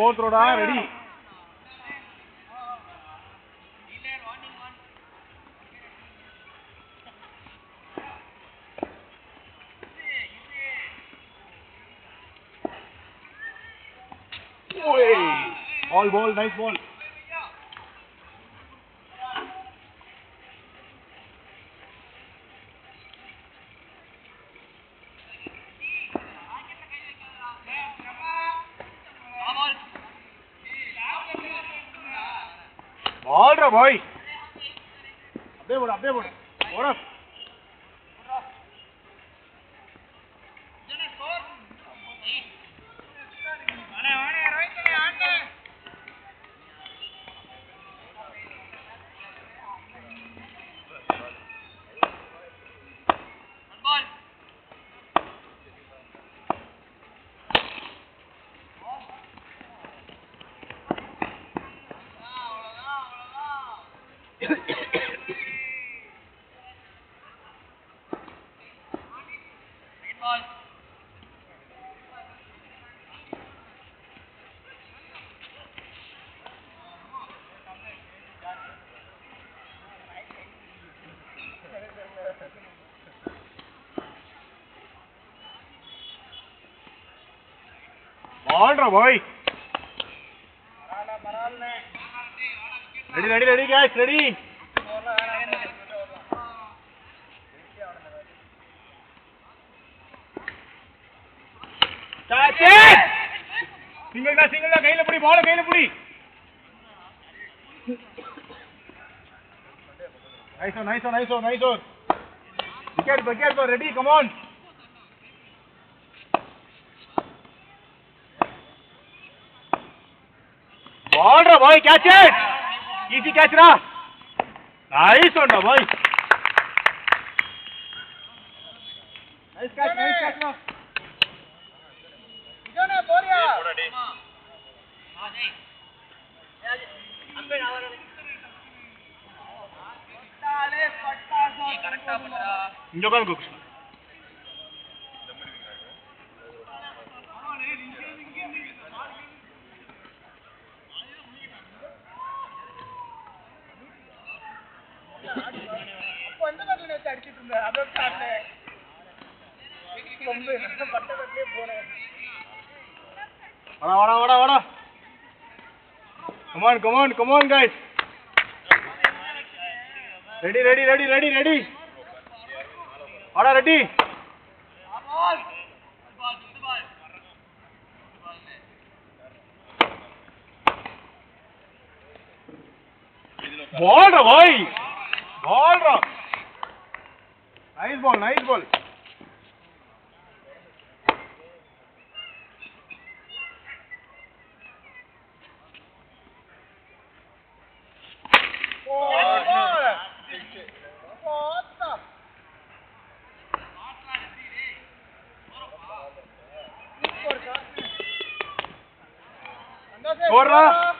ஓவர்த்ரோடா ready. Ball, nice ball. Ball ra boy. Abbe boda. Boda. Ball ra boy. Ready guys, ready. Catch it. Single da கையில புடி, பால் கையில புடி. Nice one. Wicket, ready, come on. Ball ra boy, catch it. Easy catch ra. Nice one boy. Nice catch ra. Idona boria. Ambe avara. Tale patta so correcta pandra. Inga bal go. அப்போ எந்த பக்கத்துல வச்சு அடிச்சிட்டு இருந்த அதே ஸ்டார்ட்ல ரொம்ப பட்ட பட்டலே போறேன். வாடா. Come on guys. Ready. வாடா ready. Ball ra boy. Ball ra. Nice ball. Score ra.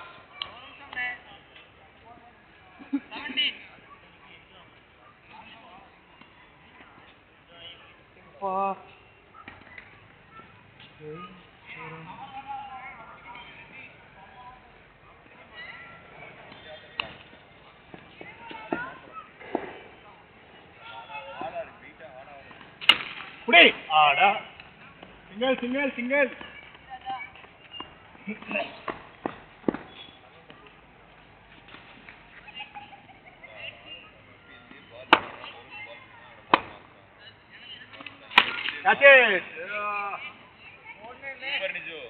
17. Pudi. Ada. Single. Catch it. Super Niju.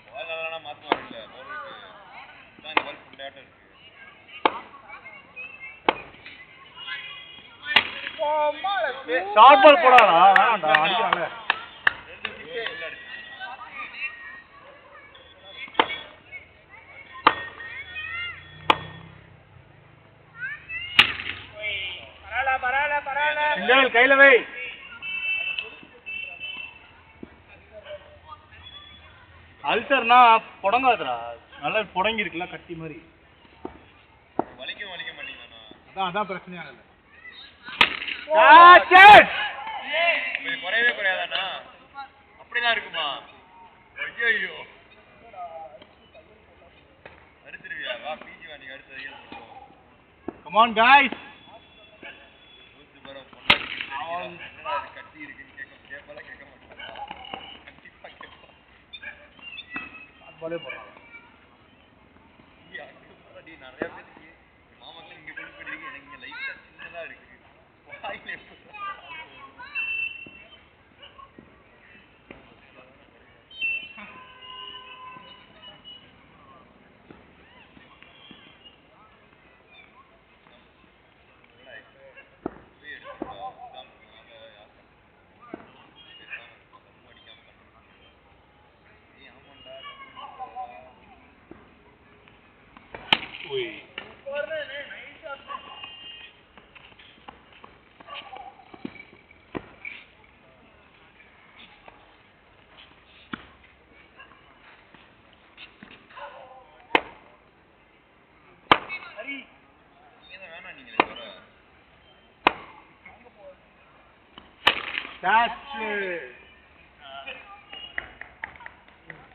Ball nalla maathu varilla. Ball ball fundata irukku. Short ball podara. வேண்டாம்டா அடிக்கறாங்க. பரவாயில்ல. சிங்கல் கையில வை. அல்சர்னா புடங்காதுடா. நல்லா புடங்கி இருக்குல கட்டி மாதிரி. வலிக்க மாட்டீங்கனா. அதான் பிரச்சனை ஆகல. கேட்ச்! குறையவே குறையாதானா? அப்படிதான் இருக்குமா? ஐயோ அடுத்துருவியா வா பிஜி வா நீ அடுத்து ரியல் போடு கம் ஆன் गाइस ஊத்து பர பொண்டாட்டி என்னடா இது கட்டி இருக்குன்னு கேட்கல கேட்க மாட்டாங்க கண்டிப்பா கேட்பாங்க பாலே போறாங்க இங்க அங்க போறடி நிறைய பேருக்கு மாமாக்கு இங்க கொண்டு போயிடுறீங்க எனக்கு இங்க லைட்டா சின்னதா இருக்கு வாயிலே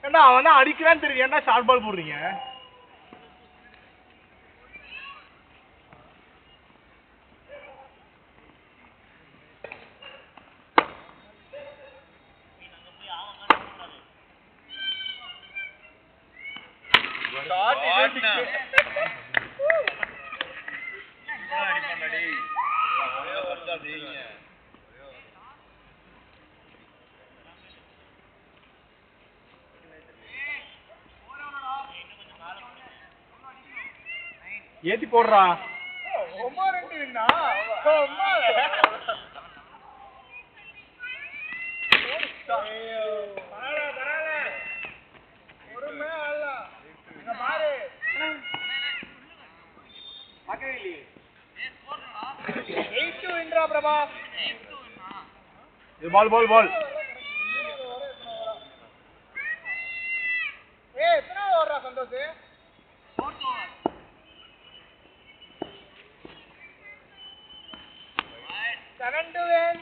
ஏண்டா அவன் தான் அடிக்கிறான்னு தெரியும் ஏன்டா ஷார்ட் பால் போடுறீங்க ஏத்தி போடுறா बॉल बॉल बॉल इतना ओवर रहा संतोष 7 to win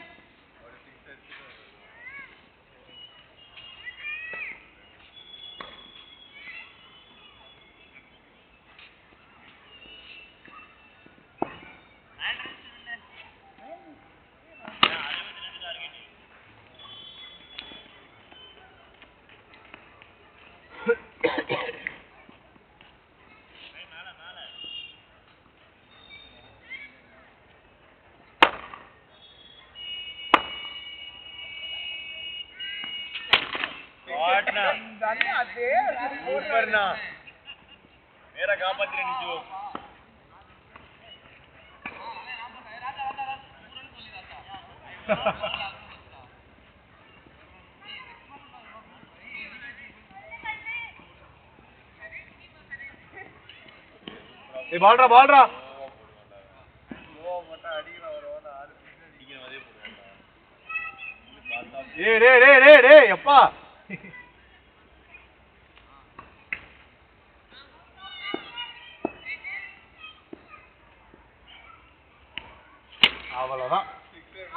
मेरा कापात्री निजो ये बॉल रहा वो मोटा अडिकला वरोना आदि अडिकने அதே போடுவாங்க रे அப்பா அவ்வளவுதான் சிக்ஸர்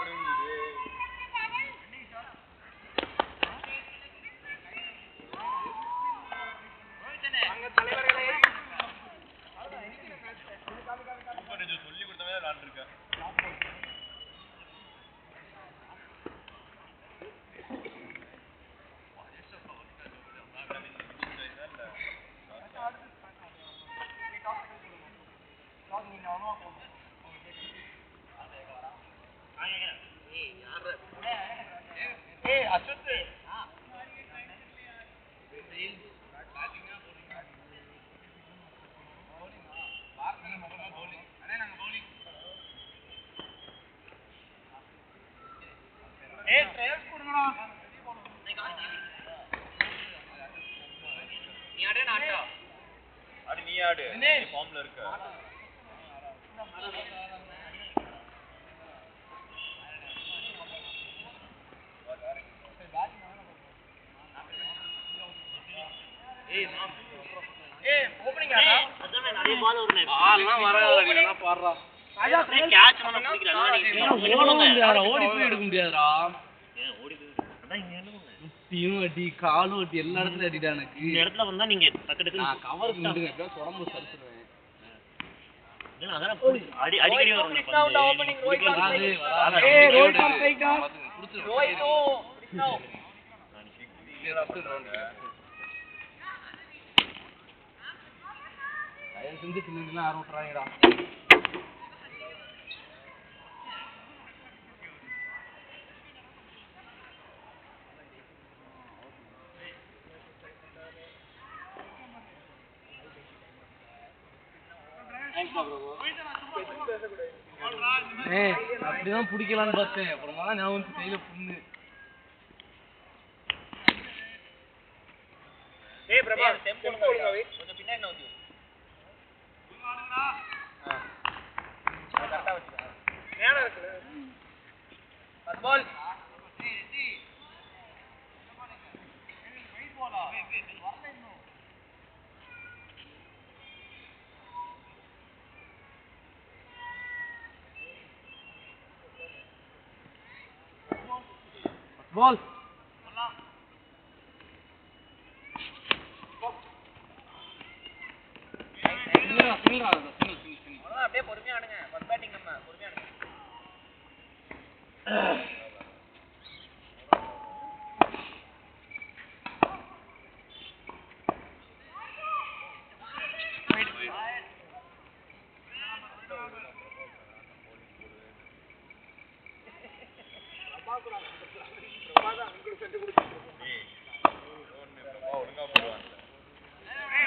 முடிஞ்சது அங்க தலைவர்களே இப்போ நீ சொல்லி கொடுத்தவே நான் இருக்கேன் நீ ஆடு ஃபார்ம்ல இருக்க ஏய் ஓபனிங் ஆடா அதான் நிறைய பால் வருனே பால்லாம் வராதடா நீ என்ன பாறா ராஜா கேட்ச் பண்ண பிடிக்கறானே நீ ஓடி போய் எடுக்க முடியாதுடா ஏன் ஓடி போய் அதான் இங்க என்ன பண்ணு முட்டியும் அடி காலும் அடி எல்லா இடத்துலயும் அடிடா எனக்கு. இந்த இடத்துல வந்தா நீங்க டக்கு நான் கவருக்கு நின்று எப்படியா உடம்பு சரிச்சிருவேன். அதான் அடிக்கடி வரும் செஞ்சு சின்னதுலாம் ஆர்வம் விட்டுறாங்கடா. அப்படிதான் பிடிக்கலான்னு பார்த்தேன். அப்புறமா தான் நான் வந்து கையில புண்ணு. கொஞ்சம் பின்னாடி நோக்கி கரெக்டா வச்சுக்கோ. நேரம் இருக்கு. First ball. பால் அப்படியே பொறுமையா ஆடுங்க. ஃபர்ஸ்ட் பேட்டிங் நம்ம பொறுமையா ஆடுங்க.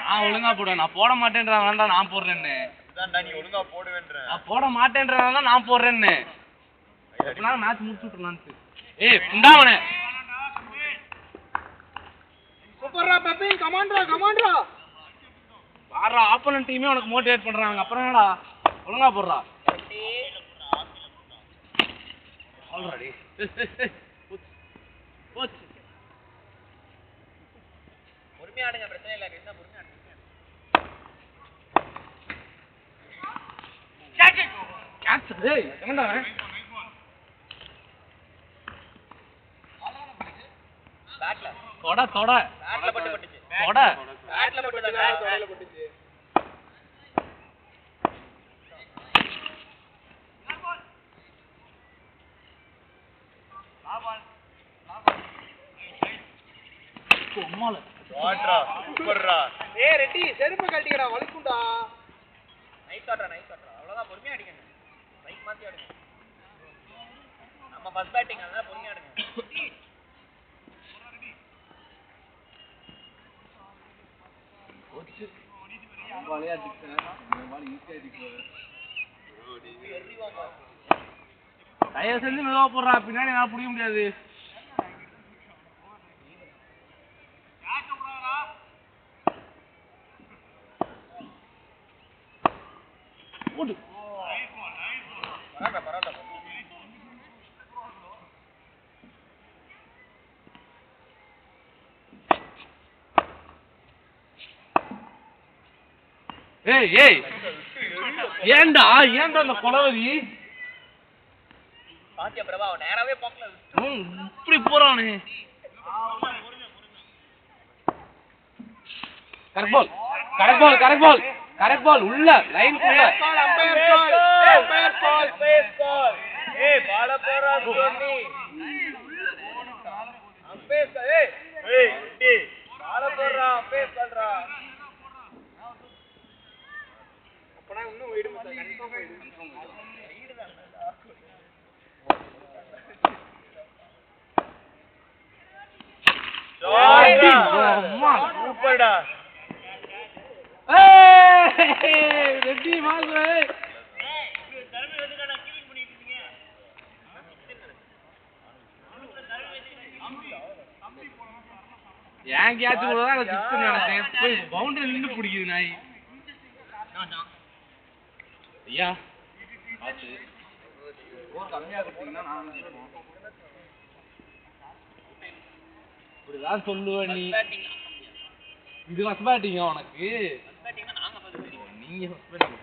நான் ஒழுங்கா போடுவேன். நான் போட மாட்டேன்றாங்க நான் போடுறேன்னு. நீ ஒழுங்கா போடுவேன்ற. நான் போட மாட்டேன்றாங்க நான் போடுறேன்னு. எப்படினாலும் மேட்ச் முடிச்சு விட்டுறலான்ட்டு. ஏய் புண்டாவனே சூப்பர்ரா பெப்பிங். கமாண்ட்ரா பாரா ஆப்போனன்ட் டீமே உனக்கு மோட்டிவேட் பண்றாங்க. அப்புறம் என்னடா ஒழுங்கா போடுறா. ஆல்ரெடி போச்சு. பொறுமையா ஆடுங்க. பிரச்சனை இல்ல. என்ன பொறுமையா ஆடுங்க. கேட்ச். ஏய் என்னடா பேட்ல தொட பேட்ல பட்டுச்சு. தொட பேட்ல பட்டுச்சு. அம்மால வாட்ரா சூப்பர்ரா. ஏய் ரெட்டி செருப்பு கழட்டிக்கடா வலிக்கும்டா. நைஸ் ஆட்ரா. அவ்வளவுதான். பொறுமையா அடிங்க. ரைட் மாத்தி ஆடுங்க. நம்ம ஃபர்ஸ்ட் பேட்டிங் அதனால பொறுமையா ஆடுங்க. போச்சு. பாலையா அடிச்சேன். பால் ஈஸியா அடிக்குது. தயவு செஞ்சு மெதுவா போடுறா. பின்னாடி நான் பிடிக்க முடியாது. போடு. பரவாயில்ல. ஏய் ஏன்டா அந்த கொலவதி பாத்தியா பிரபா அவன் நேராவே பார்க்கல. இப்படி போறானே. கரெக்ட் பால் உள்ள லைனுக்குள்ள. அம்பயர் கால். ஏய் பால போறா சொன்னி. அம்பயர் கால். ஏய் டி பால போறா. அம்பயர் கால்ரா. அப்பனா இன்னும் வைடு மத்த கன்ஃபார்ம் வைடு. சூப்பர்டா. ரெட்டி மாஸ்டர். ஏன் கேட்ச் போடுறதா சிக்ஸ் நினைச்சேன். போய் பவுண்டரி நின்று பிடிக்குது நாய். ஐயா பார்த்து கம்மியா கொடுத்தீங்கன்னா நான் இப்படிதான் சொல்லுவேன் நீ. இது ஃபர்ஸ்ட் பேட்டிங்கா உனக்கு? நீங்க ஃபர்ஸ்ட் பேட்டிங்.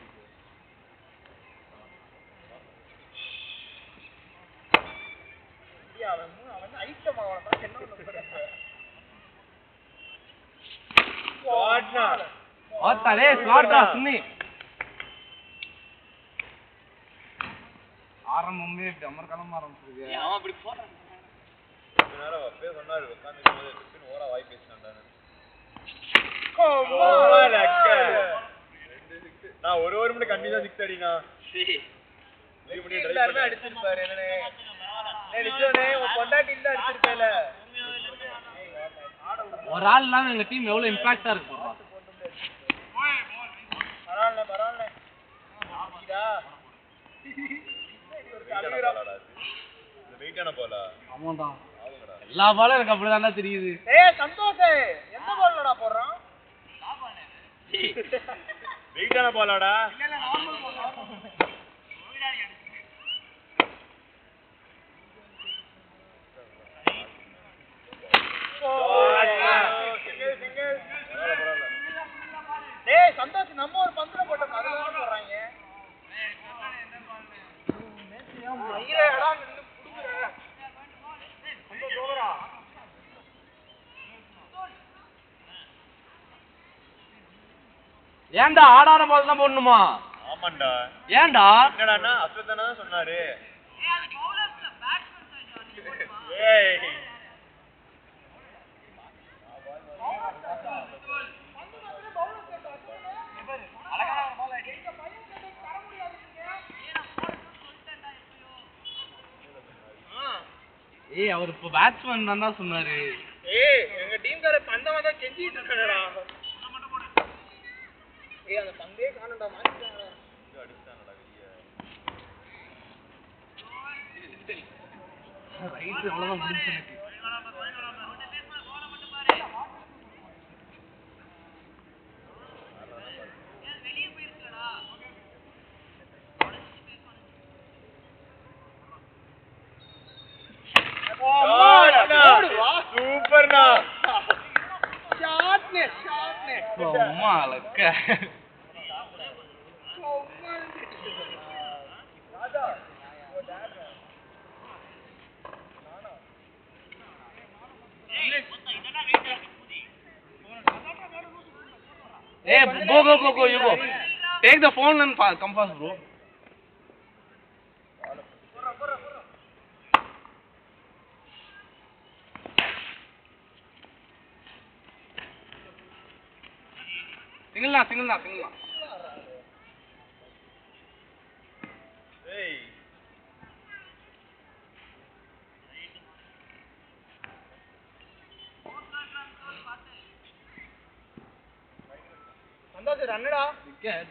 அவன் ஐட்டம் அவன என்ன ஓத்தாலே ஸ்லாட்ரா சுன்னி ஆரம்பமே இப்படி அமர்க்கலமா ஆரம்பிச்சிருக்கு. அவன் அப்படி போறான். நேரம் அப்பவே சொன்னாரு உட்கார்ந்து போது ஓரா வாய் பேசினான்டானு. நான் ஒரு மணி கண்டிப்பா 6 அடினா. சரி. எல்லாரும் அடிச்சிருப்பாரு என்னனே. நிஜமே உன் பொண்டாட்டி இல்ல அடிச்சிருக்கேல. ஒரு ஆள் இல்லாம எங்க டீம் எவ்வளவு இம்பாக்டா இருக்கு பாருங்க. பரவாயில்லை. வெயிட்டான போல. ஆமாடா. எல்லா பாலும் எனக்கு அப்படிதான்டா தெரியுது. ஏய் சந்தோஷ் எந்த பால்லடா போடுறான்? வெயிட்டான பாலடா. இல்ல நார்மல் பால். டேய் சந்தோஷ் நம்ம ஒரு பந்துல போட்டோம் அதுல தான் போறாங்க. ஐயடா நின்னு புடுங்கற. சந்தோஷ் ஓவரா. ஏன்டா ஆடான பால் தான் போடணுமா? ஆமாண்டா. ஏன்டா? என்னடான்னா அஸ்வத்தனா தான் சொன்னாரு. ஏய் அது பவுலர்ஸ் பேட்ஸ்மேன் தான் நீ போடுமா. ஏய் ஏய் அவர் இப்ப பேட்ஸ்மேன் தான் சொன்னாரு. ஏய் எங்க டீம்கார பந்தமா தான் கெஞ்சிட்டு இருக்கானடா. ஏய் அந்த பந்தே காணடா மாத்திட்டாங்கடா. அடிச்சானடா வெளிய. ரைட் அவ்வளவுதான் முடிஞ்சு எனக்கு. சூப்பர்னா ஷாட்னே அம்மா அலக்க Hey, go, you go. Take the phone and come fast, bro. Single na. Hey. Santhosh ரன்னடா. Wicket.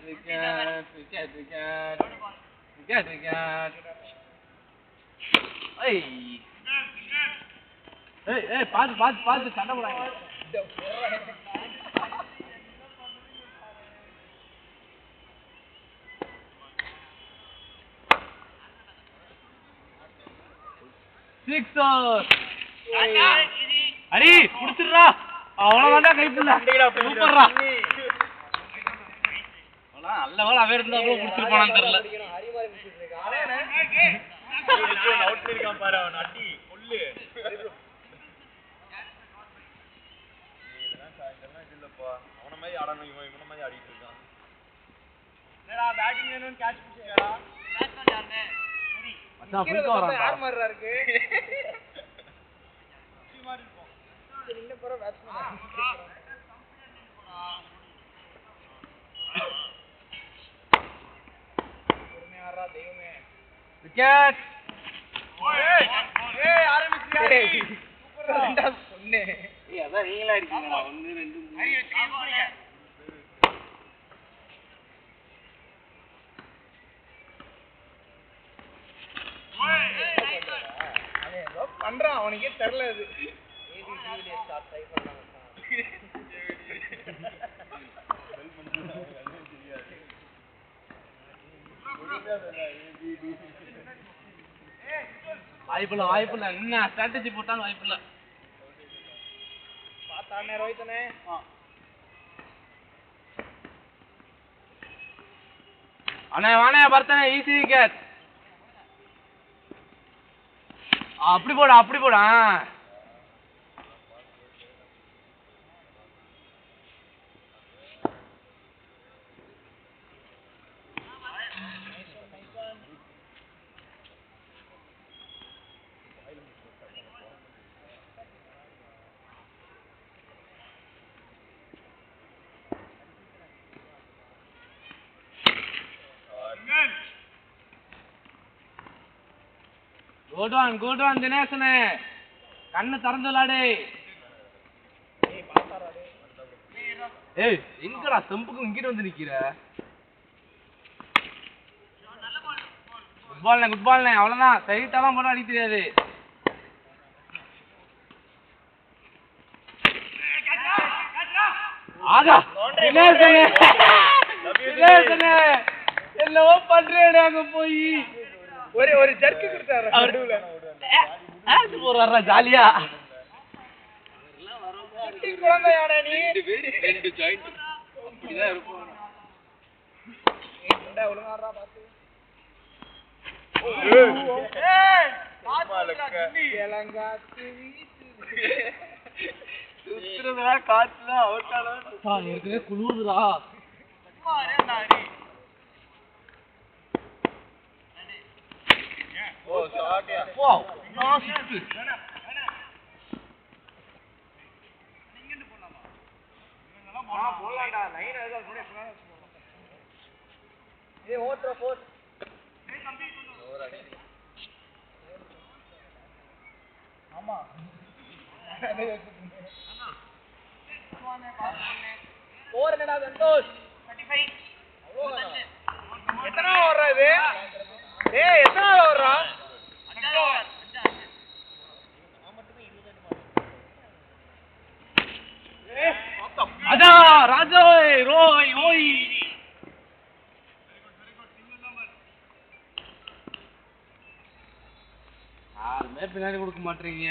Hey, பாத்து சண்டை போடாதீங்க. சிக்ஸர். அடி புடிச்சிடுறா. அவ்வளவுதான் கைப்புள்ள. சூப்பர்ரா. நல்ல வேளை அவன் இருந்தா கூட புடிச்சிருப்பானான்னு தெரியல. ஹரிமாரி மிச்சிட்டு இருக்கான். அவுட் பண்ணிருக்கான் பாரு அவன் அடி கொல்லு. இதெல்லாம் இல்லப்பா. அவன மாதிரி ஆடணும் இவன மாதிரி ஆடிட்டு இருக்கான். என்னடா பேட்டிங் வேணும்னு கேட்ச் பிடிச்சடா. பேட்ஸ்மேன் யாருனே? அதான் புடிக்க வரான். யார் மாதிரிடா இருக்கு? சி மாதிரி இருக்கும். சரி இன்ன போற பேட்ஸ்மேன். பொறுமையாடா தெய்வமே. விக்கெட். ஏய் ஆரம்பிச்சியா? சூப்பர்டா சொன்னே. ஏய் அதான் நீங்களா இருக்கீங்கடா. 1 2 3 ஹரி வச்சு போறீங்க. பண்றான் அவனுக்கே தெரியல அது. ஏபிடிவிலே ஸ்டார்ட் ட்ரை பண்ணலாம். வாய்ப்பில்ல என்ன ஸ்ட்ராட்டஜி போட்டாலும் வாய்ப்பில்ல. பாத்தானே ரோஹித்தனே. அண்ணே பர்த்தனே ஈஸி விக்கெட். அப்படி போடா. குட் ஒன் தினேசனே. கண்ணு திறந்து விளையாடு. ஏய் எங்கடா செம்புக்கு இங்கிட்டு வந்து நிக்கிற? குட் பால்ண்ணே அவ்வளவுதான். சைட்டாலாம் போட அடிக்க தெரியாது. ஆகா தினேசனே என்னவோ பண்றேன் அங்க போய் ஒரு ஜர்க்கு கொடுத்தாரு நடுவுல. போறாரா ஜாலியா? குழந்தையாடா நீ. ரெண்டு ஜாயிண்ட் அப்படிதான் இருக்கும். ஏண்டா ஒழுங்காறா பாத்து. ஏய் பாத்துடா கிண்ணி எலங்காத்து வீசுது. சுத்துறதா காத்துல அவுட் ஆனா எனக்கு குளுதுடா. சும்மா அரேடா நீ. ஓ ஷாட் யா. வாவ் நாஸ்ட். போலாம்டா லைன் ஏதோ கூட போலாம். ஏய் ஓட்ற போட். ஏய் தம்பி ஓவர் அடி. ஆமா ஓவர் என்னடா சந்தோஷ் 35 எத்தனை ஓவரா இது? ஏய் எத்தனை ஓவரா? 5 ஓவர். அடா ராஜோய் ரோய் ஓய். யாருமே பின்னாடி கொடுக்க மாட்டீங்க.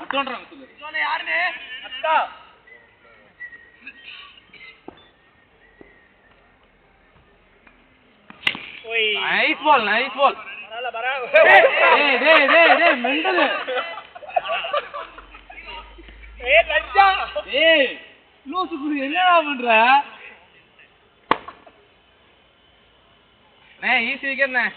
குட்டோன்றா சொல்லு யாருன்னு அக்கா. நைஸ் பால் பரவாயில்ல பரவாயில்ல. டேய் மெண்டல். ஏய் லஞ்சா. ஏய் லூசு குரு என்னடா பண்ற? நே ஈஸி விக்கெட் நே.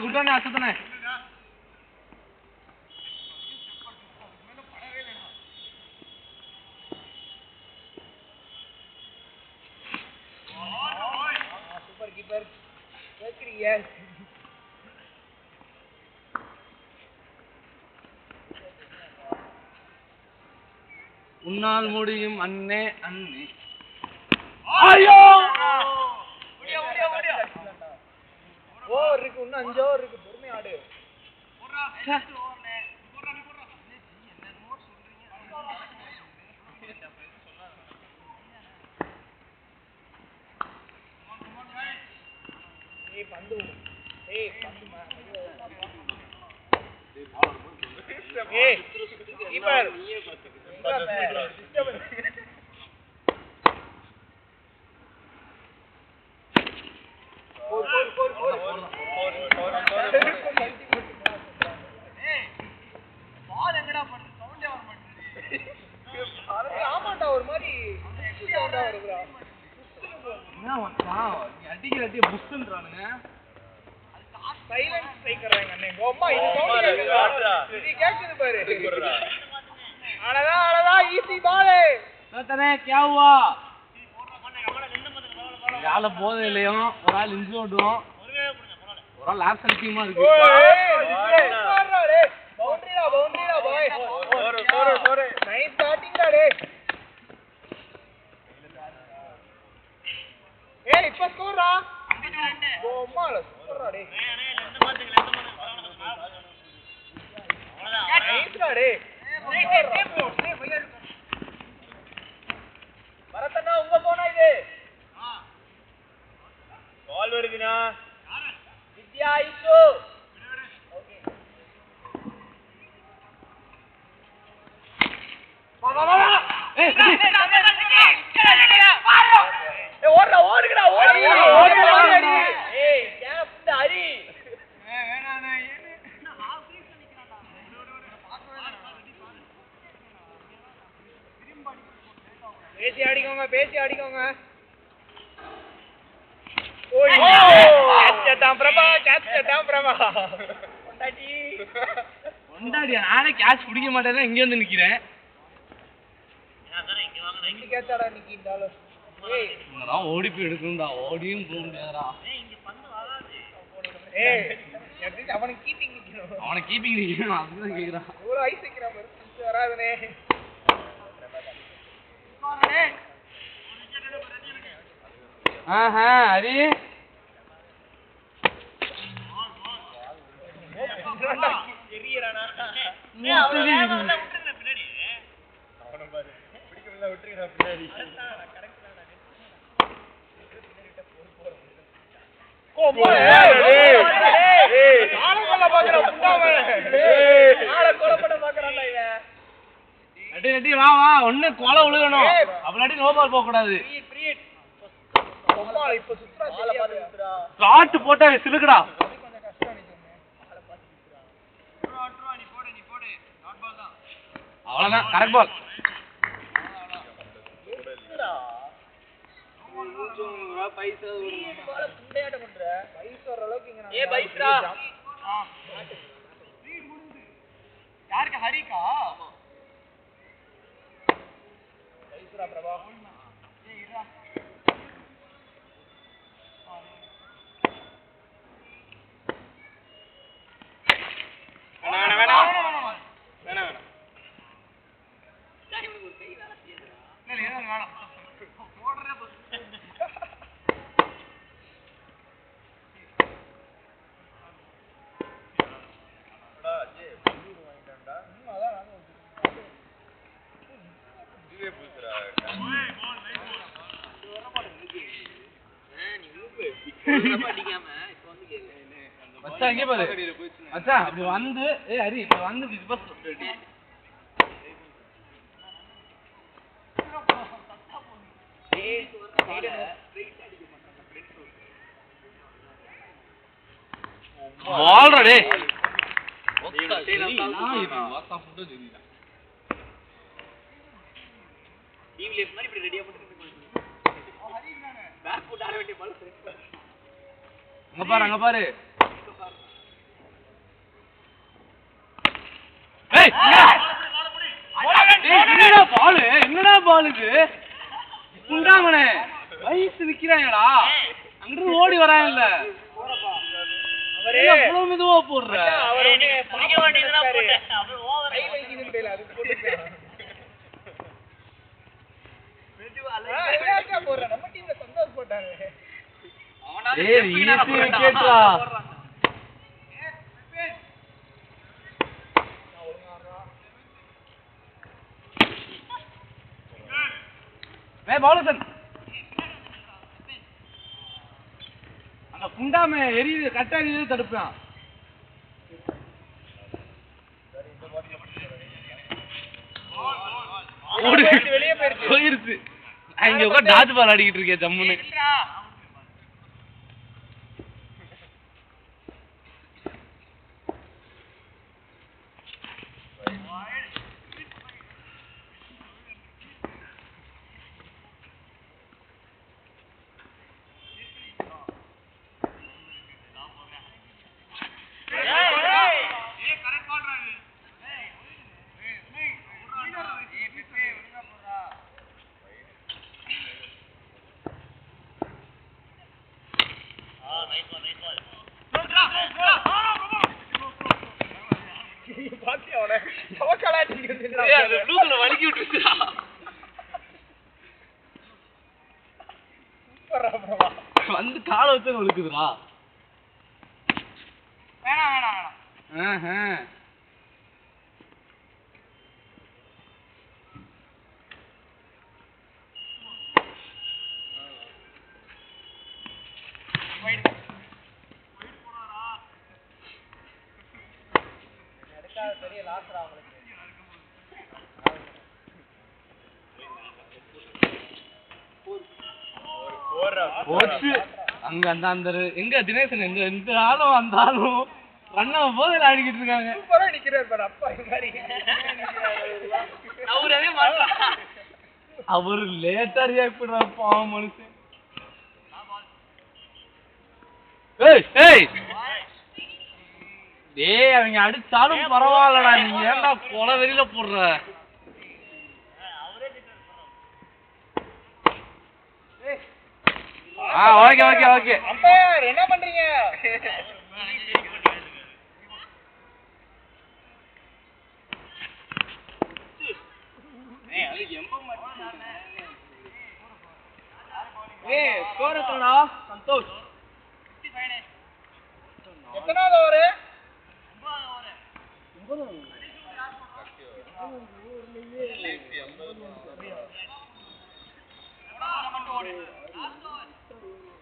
குட்டோண்ணே அசத்தனே. சூப்பர் கீப்பர் கேக்குறீங்க. உன்னால் முடியும் அண்ணே அண்ணே. ஐயோ ஓடியா ஓவர் இருக்கு. இன்னும் 5 ஓவர் இருக்கு. பொறுமையா ஆடு. ஆமாண்டா ஒரு மாதிரி அடிக்கிற அடிய புஷ்ன்றானுங்க. சைலன்ஸ் ஸ்ட்ரைக்கர்றாங்க அண்ணே. அம்மா இது சவுண்ட் இது கேக்குது பாரு. அடடா ஈஸி பால். சத்தனே क्या हुआ? யால போதே இல்லையோ ஒரு ஆள் இன்ஜூர்டும் ஒரு ஆள் ஆப்சன்ட் டீமா இருக்கு. பவுண்டரிடா பாய். போர் நைஸ் பேட்டிங் டா டேய். ஏய் இப்ப ஸ்கோரா 52. ஓமால ஸ்கோரா டேய். நைஸ் டா டேய். பரதண்ணா உங்க போனா இது. பால் வருதுனா வித்யா ஐசு. ஓகே வா ஏய் ஓடுங்கடா ஓடுங்கடா. ஏய் கேப் அடி. வேணாண்ணா என்ன ஹாஃப் பீஸ்ல நிக்கறான்டா. பேசி அடிக்கோங்க. ஓய் கேட்டான் பிரபா கேட்ச் கேட்டான் பிரபா கொண்டாடியா நானே கேட்ச் பிடிக்க மாட்டேன் இங்க வந்து நிக்கிறேன் இங்க கேட்சாடா நிக்கிட்டாலும் ஏய் நான் ஓடி போய் எடுக்கணும்டா ஓடியும் போக முடியாதுடா ஏய் எதுக்கு அவனுக்கு கீப்பிங் நிக்கணும் அவனுக்கு கீப்பிங் நிக்கணும் அதுதான் கேக்குறான் இவ்வளவு ஐஸ் வைக்கிறான் பாரு வராதனே ஆஹா ஹரி எரியறானா பின்னாடி அவன பாரு பிடிக்கல விட்டுறா பின்னாடி ஒண்ணு கொலை விழுகணும் அப்படி நோ பால் போக கூடாது காட்டு போட்டா சிலுக்குடா அவ்வளவுதான் கரெக்ட் பால் யாருக்கு ஹரிக்கா பிரபா அப்படி வந்து ஹரி இப்ப வந்து ஆல்ரெடி அங்க பாரு என்னடா பால் இது குண்டாமனே வயசு நிக்கிறாங்கடா அங்கிட்டு ஓடி வராங்கல்ல மெதுவா போடுற அந்த குண்டாம எரியுது கட்டா எரியுது தடுப்பான் போயிருச்சு இங்க உட்காந்து டாஜ் பால் ஆடிக்கிட்டு இருக்கேன் ஜம்முன்னு வந்து கால வச்சு ஒழுக்குதுடா வேணாம் வேணாம் வேணாம் பெரிய லாஸ்டா அவங்களுக்கு போச்சு அங்க அந்த எங்க தினேசன் எங்க இந்த ஆளும் அந்த ஆளும் ரன்னா போதில் ஆடிக்கிட்டு இருக்காங்க சூப்பரா நிக்கிறார் பாரு அப்பா மாதிரி அவரவே மாட்டான் அவர் லேட்டா ரியாக்ட் பண்றாரு பாவம் மனுஷன் ஏய் ஏய் டேய் அவங்க அடிச்சாலும் பரவாயில்லடா நீங்க ஏன்டா கொலை வெளியில போடுற ஓகே ஓகே ஓகே அம்பையர் என்ன பண்றீங்க ஸ்கோர் எத்தனைடா சந்தோஷ் எத்தனாவது ஓவர்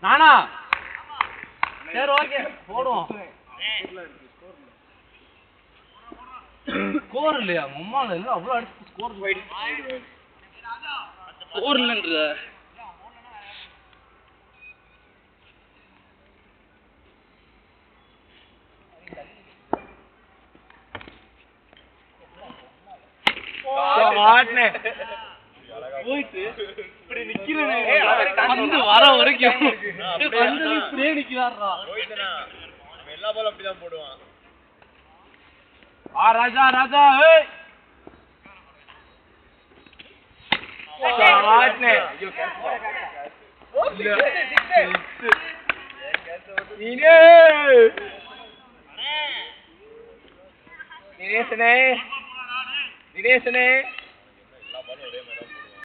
நானா சரி ஓகே போடுவோம் ஸ்கோர் இல்லையா அம்மால இல்ல அவ்வளவு அடிச்சு ஸ்கோர் ஸ்கோர் இல்லன்ற வர வரைக்கும் இப்படியே நிக்கிறாரா எல்லா பாலும் அப்படிதான் போடுவான் ராஜா ராஜா தினேசனே